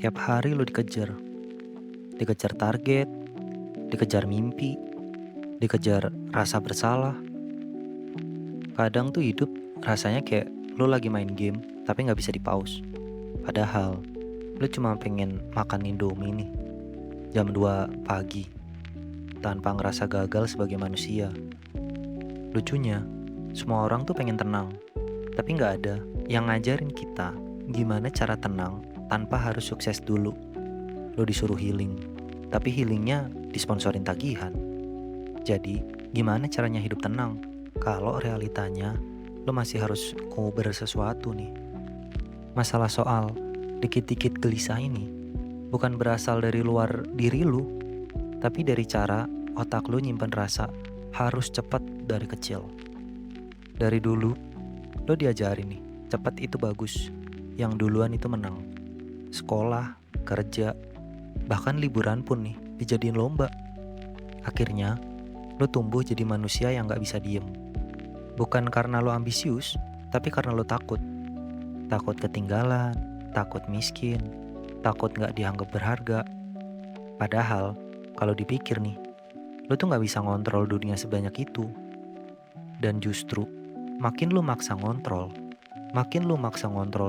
Tiap hari lo dikejar, dikejar target, dikejar mimpi, dikejar rasa bersalah. Kadang tuh hidup rasanya kayak lo lagi main game tapi nggak bisa di-pause. Padahal lo cuma pengen makan Indomie nih jam 2 pagi tanpa ngerasa gagal sebagai manusia. Lucunya, semua orang tuh pengen tenang, tapi nggak ada yang ngajarin kita gimana cara tenang tanpa harus sukses dulu. Lo disuruh healing, tapi healingnya disponsorin tagihan. Jadi, gimana caranya hidup tenang? Kalau realitanya, lo masih harus cover sesuatu nih. Masalah soal dikit-dikit gelisah ini bukan berasal dari luar diri lo, tapi dari cara otak lo nyimpen rasa harus cepat dari kecil. Dari dulu, lo diajarin nih, cepat itu bagus, yang duluan itu menang. Sekolah, kerja, bahkan liburan pun nih dijadiin lomba. Akhirnya, lo tumbuh jadi manusia yang gak bisa diem. Bukan karena lo ambisius, tapi karena lo takut. Takut ketinggalan, takut miskin, takut gak dianggap berharga. Padahal, kalau dipikir nih, lo tuh gak bisa ngontrol dunia sebanyak itu. Dan justru, makin lo maksa ngontrol,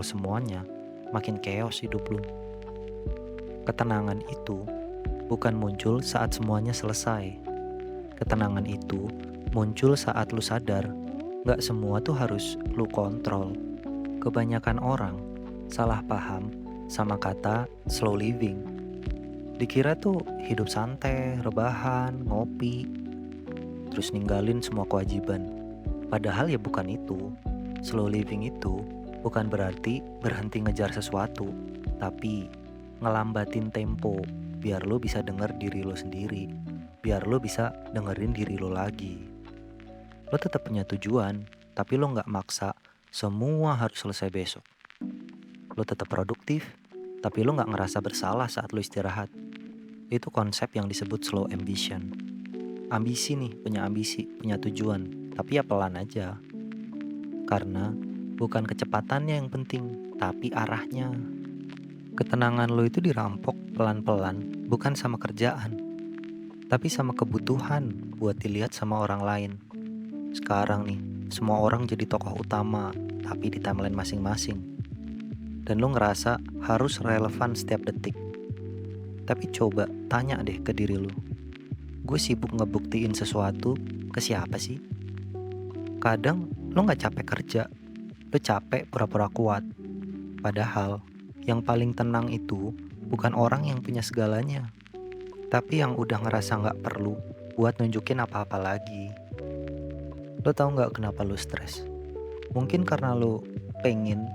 semuanya, makin chaos hidup lo. Ketenangan itu bukan muncul saat semuanya selesai. Ketenangan itu muncul saat lu sadar gak semua tuh harus lu kontrol. Kebanyakan orang salah paham sama kata slow living. Dikira tuh hidup santai, rebahan, ngopi, terus ninggalin semua kewajiban. Padahal ya bukan itu. Slow living itu bukan berarti berhenti ngejar sesuatu, tapi ngelambatin tempo biar lo bisa denger diri lo sendiri, biar lo bisa dengerin diri lo lagi. Lo tetap punya tujuan, tapi lo gak maksa semua harus selesai besok. Lo tetap produktif, tapi lo gak ngerasa bersalah saat lo istirahat. Itu konsep yang disebut slow ambition. Ambisi nih, punya tujuan, tapi ya pelan aja. Karena bukan kecepatannya yang penting, tapi arahnya. Ketenangan lo itu dirampok pelan-pelan, bukan sama kerjaan, tapi sama kebutuhan buat dilihat sama orang lain. Sekarang nih, semua orang jadi tokoh utama, tapi di timeline masing-masing. Dan lo ngerasa harus relevan setiap detik. Tapi coba tanya deh ke diri lo, gue sibuk ngebuktiin sesuatu ke siapa sih? Kadang lo gak capek kerja, lo capek pura-pura kuat. Padahal yang paling tenang itu bukan orang yang punya segalanya, tapi yang udah ngerasa gak perlu buat nunjukin apa-apa lagi. Lo tau gak kenapa lo stres? Mungkin karena lo pengen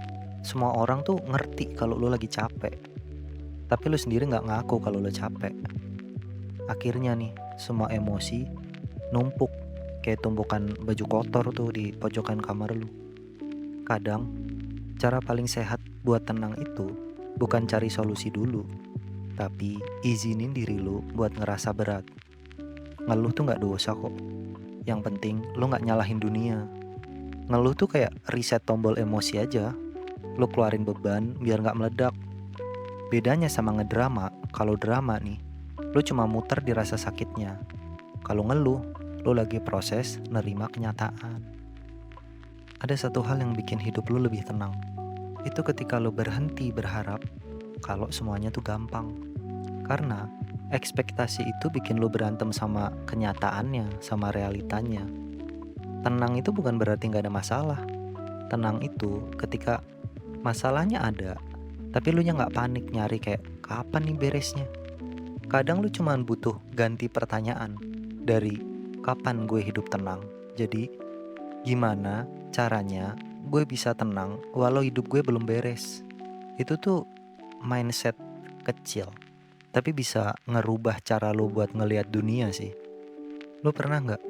semua orang tuh ngerti kalau lo lagi capek, tapi lo sendiri gak ngaku kalau lo capek. Akhirnya nih, semua emosi numpuk kayak tumpukan baju kotor tuh di pojokan kamar lo. Kadang, cara paling sehat buat tenang itu bukan cari solusi dulu, tapi izinin diri lo buat ngerasa berat. Ngeluh tuh gak dosa kok. Yang penting lo gak nyalahin dunia. Ngeluh tuh kayak reset tombol emosi aja. Lo keluarin beban biar gak meledak. Bedanya sama ngedrama, kalau drama nih, lo cuma muter di rasa sakitnya. Kalau ngeluh, lo lagi proses nerima kenyataan. Ada satu hal yang bikin hidup lo lebih tenang. Itu ketika lo berhenti berharap kalau semuanya tuh gampang. Karena ekspektasi itu bikin lo berantem sama kenyataannya, sama realitanya. Tenang itu bukan berarti gak ada masalah. Tenang itu ketika masalahnya ada, tapi lo nya gak panik nyari kayak kapan nih beresnya. Kadang lo cuma butuh ganti pertanyaan dari kapan gue hidup tenang, jadi gimana caranya gue bisa tenang walau hidup gue belum beres. Itu tuh mindset kecil, tapi bisa ngerubah cara lo buat ngelihat dunia sih. Lo pernah gak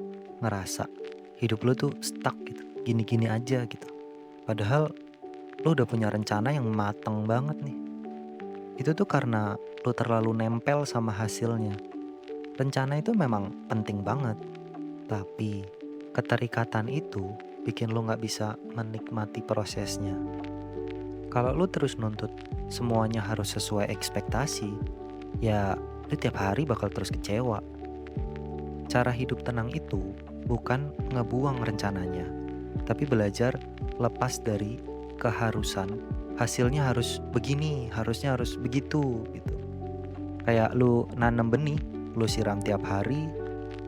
ngerasa hidup lo tuh stuck gitu, gini-gini aja gitu, padahal lo udah punya rencana yang mateng banget nih. Itu tuh karena lo terlalu nempel sama hasilnya. Rencana itu memang penting banget, tapi keterikatan itu bikin lo gak bisa menikmati prosesnya. Kalau lu terus nuntut semuanya harus sesuai ekspektasi, ya lu tiap hari bakal terus kecewa. Cara hidup tenang itu bukan ngebuang rencananya, tapi belajar lepas dari keharusan. Hasilnya harus begini, harusnya harus begitu gitu. Kayak lu nanam benih, lu siram tiap hari,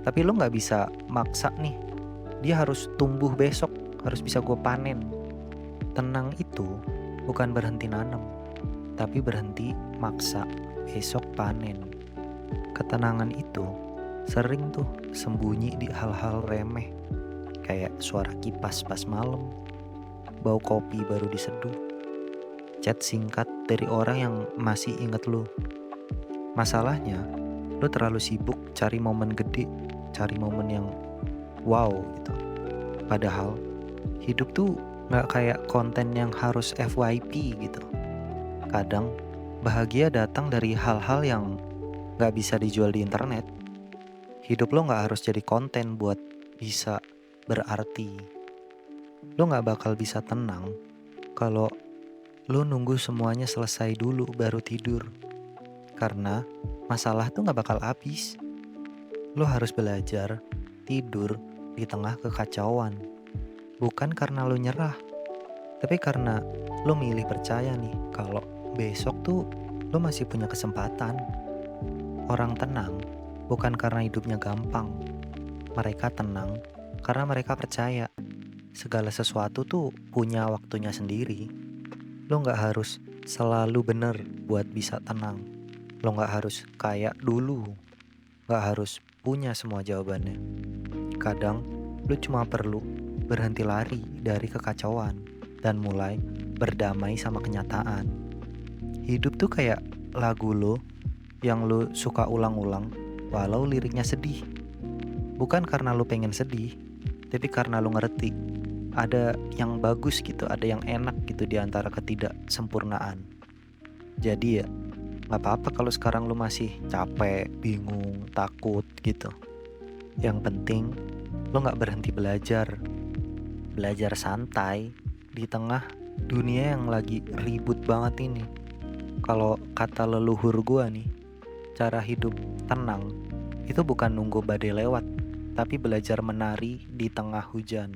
tapi lu nggak bisa maksa nih, dia harus tumbuh besok, harus bisa gue panen. Tenang itu bukan berhenti nanam, tapi berhenti maksa besok panen. Ketenangan itu sering tuh sembunyi di hal-hal remeh, kayak suara kipas pas malam, bau kopi baru diseduh, chat singkat dari orang yang masih inget lu. Masalahnya, lu terlalu sibuk cari momen gede, cari momen yang wow gitu. Padahal hidup tuh gak kayak konten yang harus FYP gitu. Kadang bahagia datang dari hal-hal yang gak bisa dijual di internet. Hidup lo gak harus jadi konten buat bisa berarti. Lo gak bakal bisa tenang kalau lo nunggu semuanya selesai dulu baru tidur. Karena masalah tuh gak bakal habis. Lo harus belajar tidur di tengah kekacauan. Bukan karena lo nyerah, tapi karena lo milih percaya nih kalau besok tuh lo masih punya kesempatan. Orang tenang bukan karena hidupnya gampang. Mereka tenang karena mereka percaya segala sesuatu tuh punya waktunya sendiri. Lo gak harus selalu bener buat bisa tenang. Lo gak harus kaya dulu, gak harus punya semua jawabannya. Kadang lo cuma perlu berhenti lari dari kekacauan dan mulai berdamai sama kenyataan. Hidup tuh kayak lagu lo yang lo suka ulang-ulang walau liriknya sedih. Bukan karena lo pengen sedih, tapi karena lo ngerti ada yang bagus gitu, ada yang enak gitu di antara ketidaksempurnaan. Jadi ya gak apa-apa kalau sekarang lu masih capek, bingung, takut gitu. Yang penting lu gak berhenti belajar. Belajar santai di tengah dunia yang lagi ribut banget ini. Kalau kata leluhur gua nih, cara hidup tenang itu bukan nunggu badai lewat, tapi belajar menari di tengah hujan.